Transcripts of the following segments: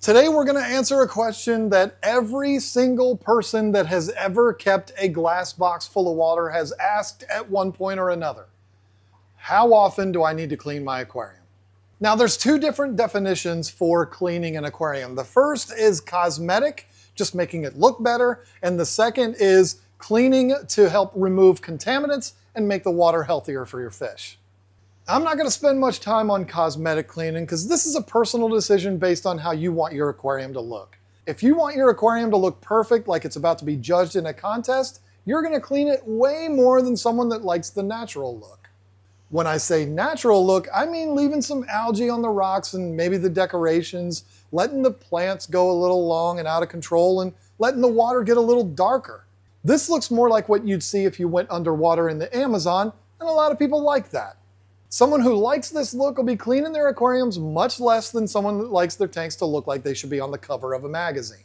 Today we're going to answer a question that every single person that has ever kept a glass box full of water has asked at one point or another. How often do I need to clean my aquarium? Now there's two different definitions for cleaning an aquarium. The first is cosmetic, just making it look better, and the second is cleaning to help remove contaminants and make the water healthier for your fish. I'm not going to spend much time on cosmetic cleaning because this is a personal decision based on how you want your aquarium to look. If you want your aquarium to look perfect, like it's about to be judged in a contest, you're going to clean it way more than someone that likes the natural look. When I say natural look, I mean leaving some algae on the rocks and maybe the decorations, letting the plants go a little long and out of control, and letting the water get a little darker. This looks more like what you'd see if you went underwater in the Amazon, and a lot of people like that. Someone who likes this look will be cleaning their aquariums much less than someone that likes their tanks to look like they should be on the cover of a magazine.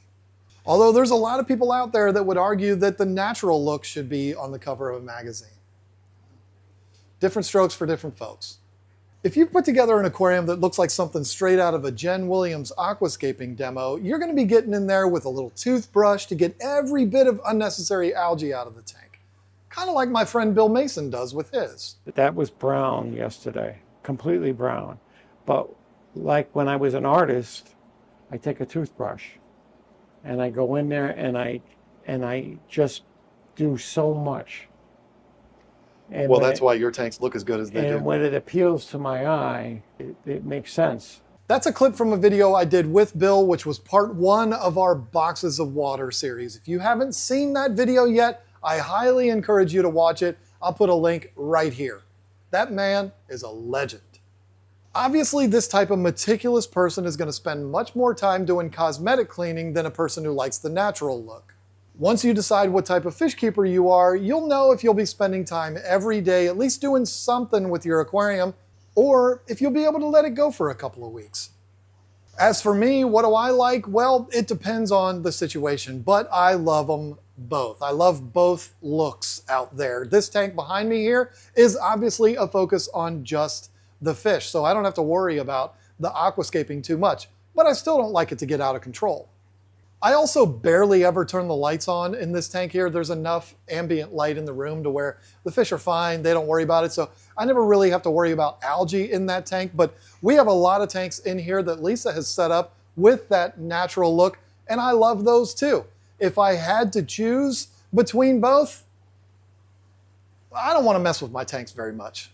Although there's a lot of people out there that would argue that the natural look should be on the cover of a magazine. Different strokes for different folks. If you put together an aquarium that looks like something straight out of a Jen Williams aquascaping demo, you're going to be getting in there with a little toothbrush to get every bit of unnecessary algae out of the tank. Kind of like my friend Bill Mason does with his. That was brown yesterday, completely brown. But like when I was an artist, I take a toothbrush and I go in there and I just do so much. And well, that's why your tanks look as good as they do. And when it appeals to my eye, it makes sense. That's a clip from a video I did with Bill, which was part 1 of our Boxes of Water series. If you haven't seen that video yet, I highly encourage you to watch it. I'll put a link right here. That man is a legend. Obviously, this type of meticulous person is going to spend much more time doing cosmetic cleaning than a person who likes the natural look. Once you decide what type of fish keeper you are, you'll know if you'll be spending time every day at least doing something with your aquarium, or if you'll be able to let it go for a couple of weeks. As for me, what do I like? Well, it depends on the situation, but I love them both. I love both looks out there. This tank behind me here is obviously a focus on just the fish, so I don't have to worry about the aquascaping too much, but I still don't like it to get out of control. I also barely ever turn the lights on in this tank here. There's enough ambient light in the room to where the fish are fine, they don't worry about it, so I never really have to worry about algae in that tank, but we have a lot of tanks in here that Lisa has set up with that natural look, and I love those too. If I had to choose between both, I don't want to mess with my tanks very much.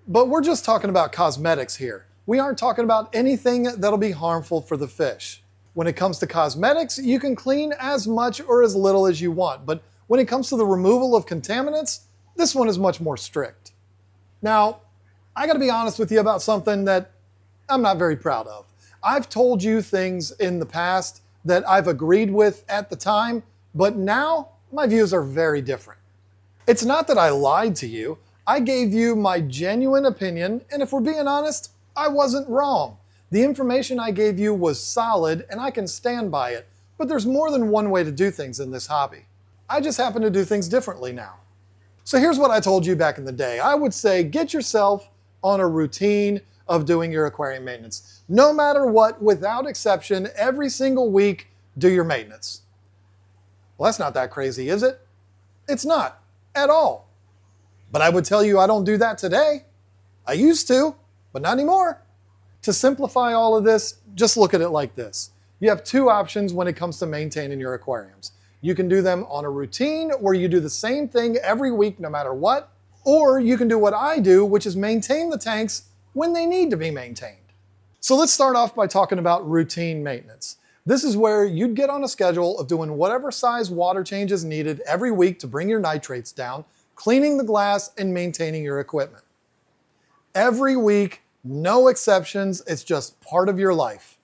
But we're just talking about cosmetics here. We aren't talking about anything that'll be harmful for the fish. When it comes to cosmetics, you can clean as much or as little as you want, but when it comes to the removal of contaminants, this one is much more strict. Now, I gotta be honest with you about something that I'm not very proud of. I've told you things in the past that I've agreed with at the time, but now my views are very different. It's not that I lied to you. I gave you my genuine opinion, and if we're being honest, I wasn't wrong. The information I gave you was solid, and I can stand by it, but there's more than one way to do things in this hobby. I just happen to do things differently now. So here's what I told you back in the day. I would say get yourself on a routine of doing your aquarium maintenance. No matter what, without exception, every single week, do your maintenance. Well, that's not that crazy, is it? It's not, at all. But I would tell you I don't do that today. I used to, but not anymore. To simplify all of this, just look at it like this. You have two options when it comes to maintaining your aquariums. You can do them on a routine where you do the same thing every week no matter what, or you can do what I do, which is maintain the tanks when they need to be maintained. So let's start off by talking about routine maintenance. This is where you'd get on a schedule of doing whatever size water change is needed every week to bring your nitrates down, cleaning the glass, and maintaining your equipment. Every week, no exceptions, it's just part of your life.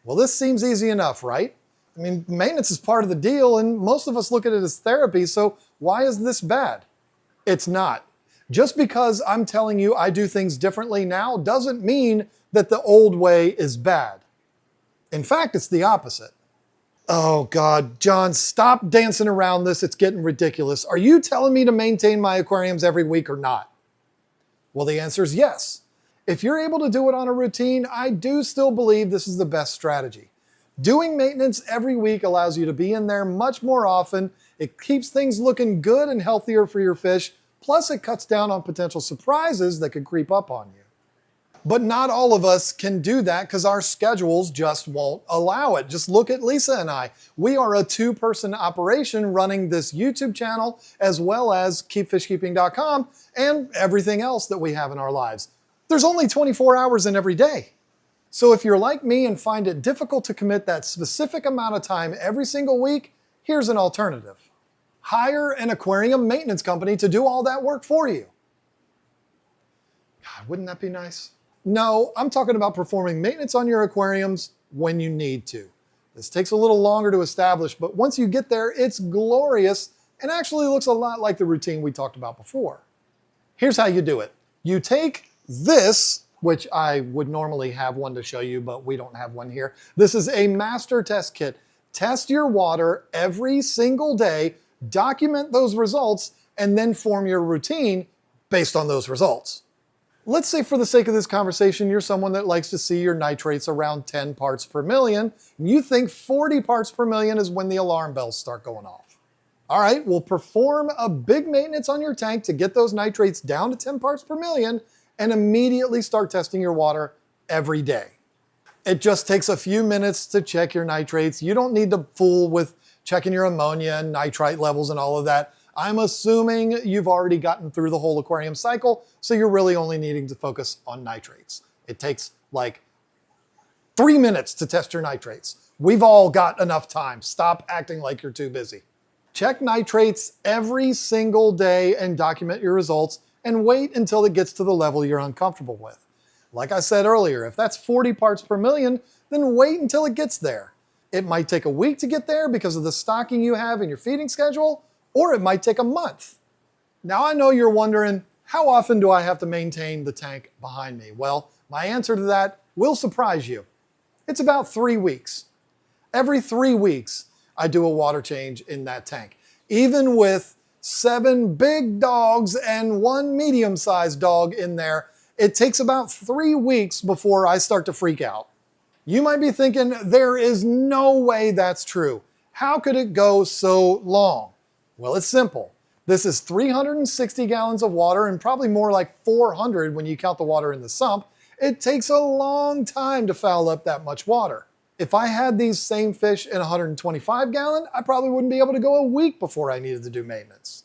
Well, this seems easy enough, right? I mean, maintenance is part of the deal, and most of us look at it as therapy, so why is this bad? It's not. Just because I'm telling you I do things differently now doesn't mean that the old way is bad. In fact, it's the opposite. Oh God, John, stop dancing around this. It's getting ridiculous. Are you telling me to maintain my aquariums every week or not? Well, the answer is yes. If you're able to do it on a routine, I do still believe this is the best strategy. Doing maintenance every week allows you to be in there much more often. It keeps things looking good and healthier for your fish. Plus, it cuts down on potential surprises that could creep up on you. But not all of us can do that because our schedules just won't allow it. Just look at Lisa and I. We are a two-person operation running this YouTube channel as well as keepfishkeeping.com and everything else that we have in our lives. There's only 24 hours in every day. So if you're like me and find it difficult to commit that specific amount of time every single week, here's an alternative. Hire an aquarium maintenance company to do all that work for you. God, wouldn't that be nice? No, I'm talking about performing maintenance on your aquariums when you need to. This takes a little longer to establish, but once you get there, it's glorious and actually looks a lot like the routine we talked about before. Here's how you do it. You take this, which I would normally have one to show you, but we don't have one here. This is a master test kit. Test your water every single day, document those results, and then form your routine based on those results. Let's say for the sake of this conversation, you're someone that likes to see your nitrates around 10 parts per million, and you think 40 parts per million is when the alarm bells start going off. All right, we'll perform a big maintenance on your tank to get those nitrates down to 10 parts per million and immediately start testing your water every day. It just takes a few minutes to check your nitrates. You don't need to fool with checking your ammonia and nitrite levels and all of that. I'm assuming you've already gotten through the whole aquarium cycle, so you're really only needing to focus on nitrates. It takes like 3 minutes to test your nitrates. We've all got enough time. Stop acting like you're too busy. Check nitrates every single day and document your results and wait until it gets to the level you're uncomfortable with. Like I said earlier, if that's 40 parts per million, then wait until it gets there. It might take a week to get there because of the stocking you have in your feeding schedule, or it might take a month. Now I know you're wondering, how often do I have to maintain the tank behind me? Well, my answer to that will surprise you. It's about 3 weeks. Every 3 weeks, I do a water change in that tank. Even with 7 big dogs and 1 medium-sized dog in there, it takes about 3 weeks before I start to freak out. You might be thinking, there is no way that's true. How could it go so long? Well, it's simple. This is 360 gallons of water and probably more like 400 when you count the water in the sump. It takes a long time to foul up that much water. If I had these same fish in 125 gallon, I probably wouldn't be able to go a week before I needed to do maintenance.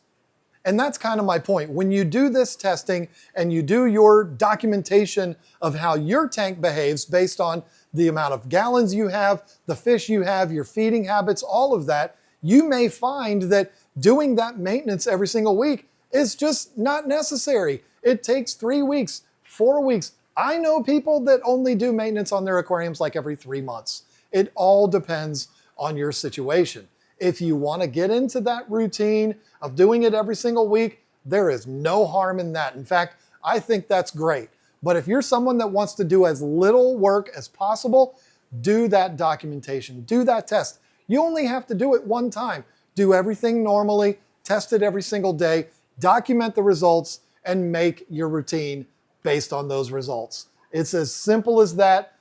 And that's kind of my point. When you do this testing and you do your documentation of how your tank behaves based on the amount of gallons you have, the fish you have, your feeding habits, all of that, you may find that doing that maintenance every single week is just not necessary. It takes 3 weeks, 4 weeks. I know people that only do maintenance on their aquariums like every 3 months. It all depends on your situation. If you want to get into that routine of doing it every single week, there is no harm in that. In fact, I think that's great. But if you're someone that wants to do as little work as possible, do that documentation, do that test. You only have to do it one time. Do everything normally, test it every single day, document the results, and make your routine based on those results. It's as simple as that.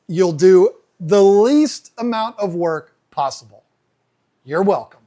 You'll do the least amount of work possible. You're welcome.